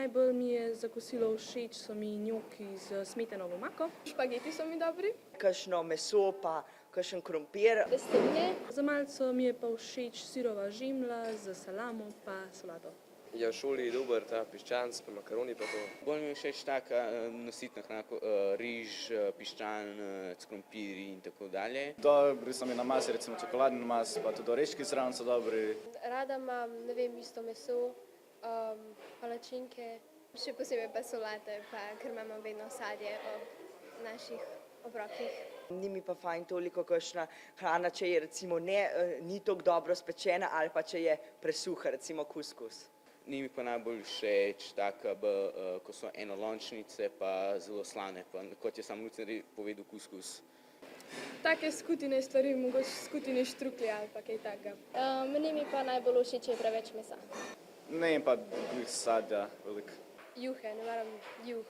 Najbolj mi je za kosilo všeč so mi njoki z smetanovo omako. Špageti so mi dobri. Kakšno meso pa kakšen krompir. Testenine. Za malico mi je pa všeč sirova žemlja z salamo pa solato. Ja, v šoli je dober ta piščanc, pa makaroni pa to. Bolj mi je všeč taka nasitna hrana, riž, piščanec, krompir in tako dalje. Dobri so mi namaz, recimo čokoladni namaz, pa tudi oreščki zraven so dobri. Rada imam, ne vem, isto meso, palačinke. Še posebej pa solate, pa ker imamo vedno sadje ob naših obrokih. Ni mi pa fajn toliko kakšna hrana, če je recimo ni tako dobro spečena ali pa če je presuha, recimo kuskus. Ni mi pa najbolj všeč taka, ko so enolončnice pa zelo slane, pa kot je sam Lucer povedal, kuskus. Take skutine stvari, mogoče skutine štruklje ali pa kaj takega. Meni mi pa najbolj všeč je preveč mesa. Ne, pa sadja veliko. Juhe, ne maram juh.